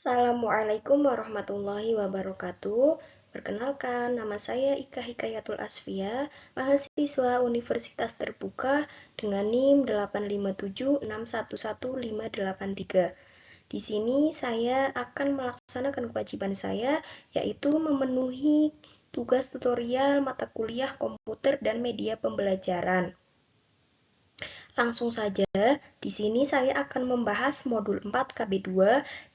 Assalamualaikum warahmatullahi wabarakatuh. Perkenalkan, nama saya Ika Hikayatul Asfia, mahasiswa Universitas Terbuka dengan NIM 857611583. Di sini saya akan melaksanakan kewajiban saya, yaitu memenuhi tugas tutorial mata kuliah komputer dan media pembelajaran. Langsung saja, di sini saya akan membahas modul 4 KB2,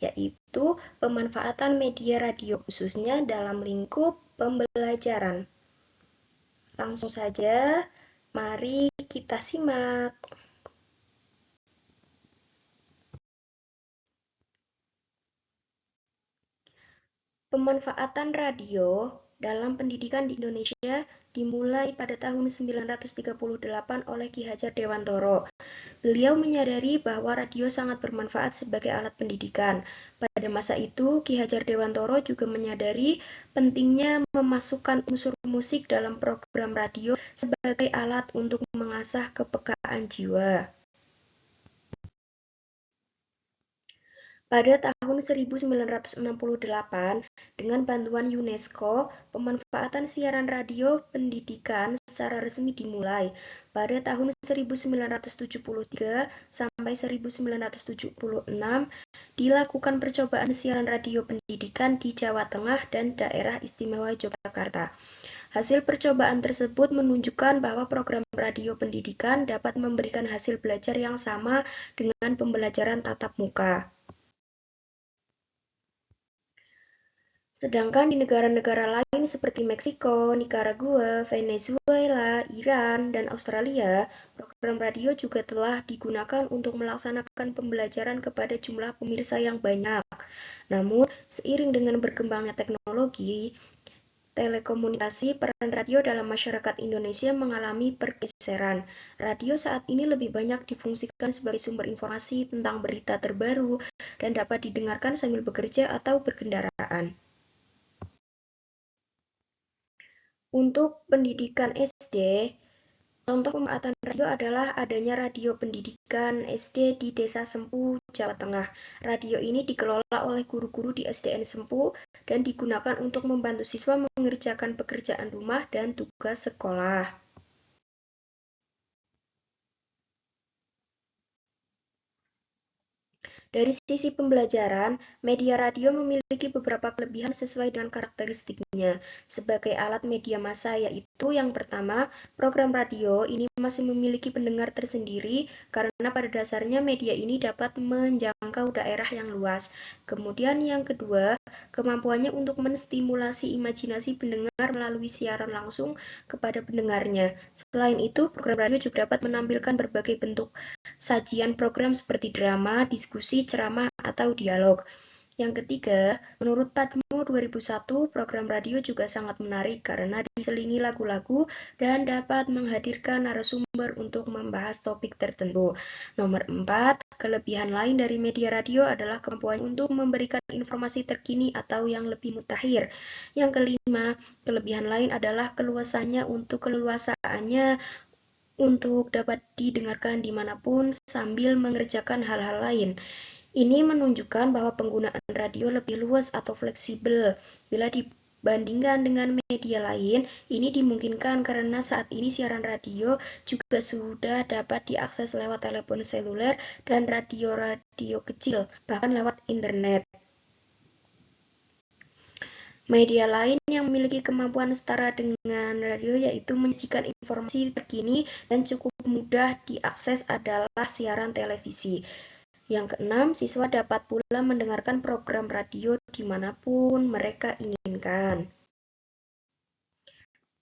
yaitu pemanfaatan media radio khususnya dalam lingkup pembelajaran. Langsung saja, mari kita simak. Pemanfaatan radio dalam pendidikan di Indonesia dimulai pada tahun 1938 oleh Ki Hajar Dewantoro. Beliau menyadari bahwa radio sangat bermanfaat sebagai alat pendidikan. Pada masa itu, Ki Hajar Dewantoro juga menyadari pentingnya memasukkan unsur musik dalam program radio sebagai alat untuk mengasah kepekaan jiwa. Pada tahun 1968, dengan bantuan UNESCO, pemanfaatan siaran radio pendidikan secara resmi dimulai. Pada tahun 1973 sampai 1976, dilakukan percobaan siaran radio pendidikan di Jawa Tengah dan Daerah Istimewa Yogyakarta. Hasil percobaan tersebut menunjukkan bahwa program radio pendidikan dapat memberikan hasil belajar yang sama dengan pembelajaran tatap muka. Sedangkan di negara-negara lain seperti Meksiko, Nikaragua, Venezuela, Iran, dan Australia, program radio juga telah digunakan untuk melaksanakan pembelajaran kepada jumlah pemirsa yang banyak. Namun, seiring dengan berkembangnya teknologi telekomunikasi, peran radio dalam masyarakat Indonesia mengalami pergeseran. Radio saat ini lebih banyak difungsikan sebagai sumber informasi tentang berita terbaru dan dapat didengarkan sambil bekerja atau berkendaraan. Untuk pendidikan SD, contoh pemanfaatan radio adalah adanya radio pendidikan SD di Desa Sempu, Jawa Tengah. Radio ini dikelola oleh guru-guru di SDN Sempu dan digunakan untuk membantu siswa mengerjakan pekerjaan rumah dan tugas sekolah. Dari sisi pembelajaran, media radio memiliki beberapa kelebihan sesuai dengan karakteristiknya. Sebagai alat media massa, yaitu yang pertama, program radio ini masih memiliki pendengar tersendiri karena pada dasarnya media ini dapat menjangkau daerah yang luas. Kemudian yang kedua, kemampuannya untuk menstimulasi imajinasi pendengar melalui siaran langsung kepada pendengarnya. Selain itu, program radio juga dapat menampilkan berbagai bentuk sajian program seperti drama, diskusi, ceramah, atau dialog. Yang ketiga, menurut Padmo 2001, program radio juga sangat menarik karena diselingi lagu-lagu dan dapat menghadirkan narasumber untuk membahas topik tertentu. Nomor 4, kelebihan lain dari media radio adalah kemampuan untuk memberikan informasi terkini atau yang lebih mutakhir. Yang kelima, kelebihan lain adalah keleluasaannya untuk dapat didengarkan dimanapun sambil mengerjakan hal-hal lain. Ini menunjukkan bahwa penggunaan radio lebih luas atau fleksibel. Bila dibandingkan dengan media lain, ini dimungkinkan karena saat ini siaran radio juga sudah dapat diakses lewat telepon seluler dan radio-radio kecil, bahkan lewat internet. Media lain yang memiliki kemampuan setara dengan radio yaitu menyajikan informasi terkini dan cukup mudah diakses adalah siaran televisi. Yang keenam, siswa dapat pula mendengarkan program radio dimanapun mereka inginkan.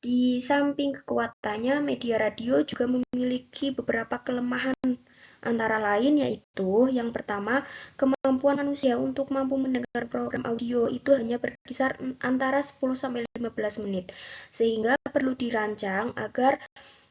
Di samping kekuatannya, media radio juga memiliki beberapa kelemahan. Antara lain yaitu, yang pertama, kemampuan manusia untuk mampu mendengar program audio itu hanya berkisar antara 10-15 menit, sehingga perlu dirancang agar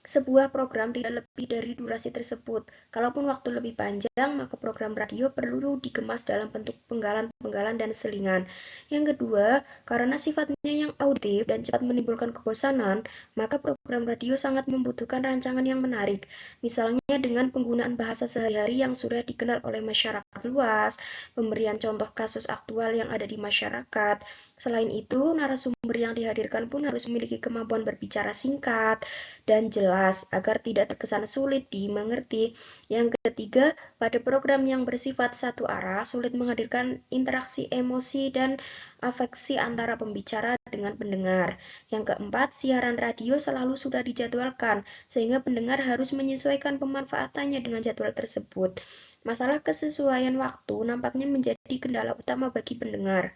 sebuah program tidak lebih dari durasi tersebut. Kalaupun waktu lebih panjang, maka program radio perlu dikemas dalam bentuk penggalan-penggalan dan selingan. Yang kedua, karena sifatnya yang yang auditif dan cepat menimbulkan kebosanan, maka program radio sangat membutuhkan rancangan yang menarik. Misalnya dengan penggunaan bahasa sehari-hari yang sudah dikenal oleh masyarakat luas, pemberian contoh kasus aktual yang ada di masyarakat. Selain itu, narasumber yang dihadirkan pun harus memiliki kemampuan berbicara singkat dan jelas agar tidak terkesan sulit dimengerti. Yang ketiga, pada program yang bersifat satu arah, sulit menghadirkan interaksi emosi dan afeksi antara pembicara dengan pendengar. Yang keempat, siaran radio selalu sudah dijadwalkan, sehingga pendengar harus menyesuaikan pemanfaatannya dengan jadwal tersebut. Masalah kesesuaian waktu nampaknya menjadi kendala utama bagi pendengar.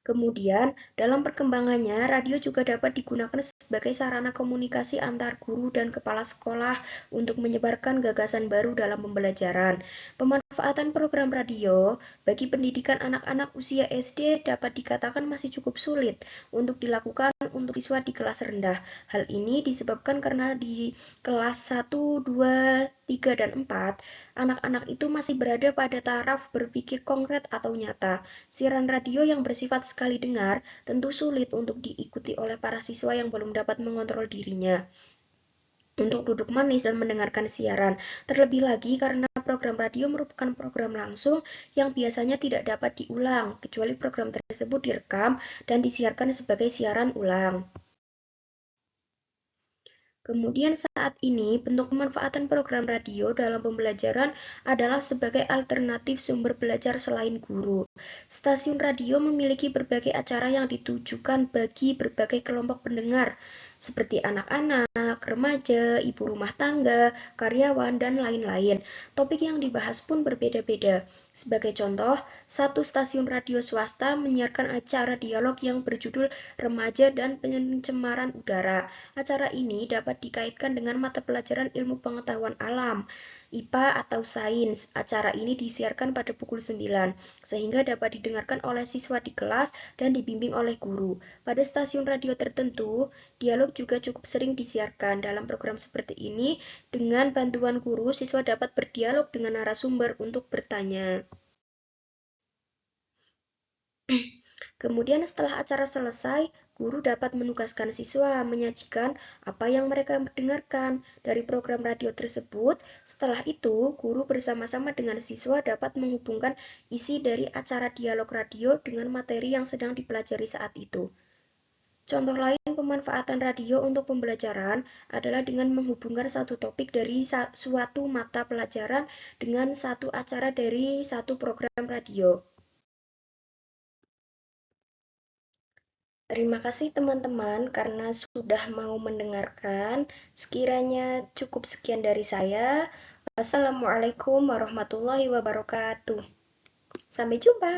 Kemudian, dalam perkembangannya, radio juga dapat digunakan sebagai sarana komunikasi antar guru dan kepala sekolah untuk menyebarkan gagasan baru dalam pembelajaran. Pemanfaatan program radio bagi pendidikan anak-anak usia SD dapat dikatakan masih cukup sulit untuk dilakukan untuk siswa di kelas rendah. Hal ini disebabkan karena di kelas 1, 2, 3, dan 4, anak-anak itu masih berada pada taraf berpikir konkret atau nyata. Siaran radio yang bersifat sekali dengar tentu sulit untuk diikuti oleh para siswa yang belum dapat mengontrol dirinya untuk duduk manis dan mendengarkan siaran. Terlebih lagi karena program radio merupakan program langsung yang biasanya tidak dapat diulang, kecuali program tersebut direkam dan disiarkan sebagai siaran ulang. Kemudian saat ini, bentuk pemanfaatan program radio dalam pembelajaran adalah sebagai alternatif sumber belajar selain guru. Stasiun radio memiliki berbagai acara yang ditujukan bagi berbagai kelompok pendengar, seperti anak-anak, remaja, ibu rumah tangga, karyawan, dan lain-lain. Topik yang dibahas pun berbeda-beda. Sebagai contoh, satu stasiun radio swasta menyiarkan acara dialog yang berjudul Remaja dan Pencemaran Udara. Acara ini dapat dikaitkan dengan mata pelajaran ilmu pengetahuan alam, IPA atau sains. Acara ini disiarkan pada pukul 9, sehingga dapat didengarkan oleh siswa di kelas dan dibimbing oleh guru. Pada stasiun radio tertentu, dialog juga cukup sering disiarkan. Dalam program seperti ini, dengan bantuan guru, siswa dapat berdialog dengan narasumber untuk bertanya. Kemudian setelah acara selesai, guru dapat menugaskan siswa menyajikan apa yang mereka dengarkan dari program radio tersebut. Setelah itu, guru bersama-sama dengan siswa dapat menghubungkan isi dari acara dialog radio dengan materi yang sedang dipelajari saat itu. Contoh lain pemanfaatan radio untuk pembelajaran adalah dengan menghubungkan satu topik dari suatu mata pelajaran dengan satu acara dari satu program radio. Terima kasih teman-teman karena sudah mau mendengarkan. Sekiranya cukup sekian dari saya. Wassalamualaikum warahmatullahi wabarakatuh. Sampai jumpa.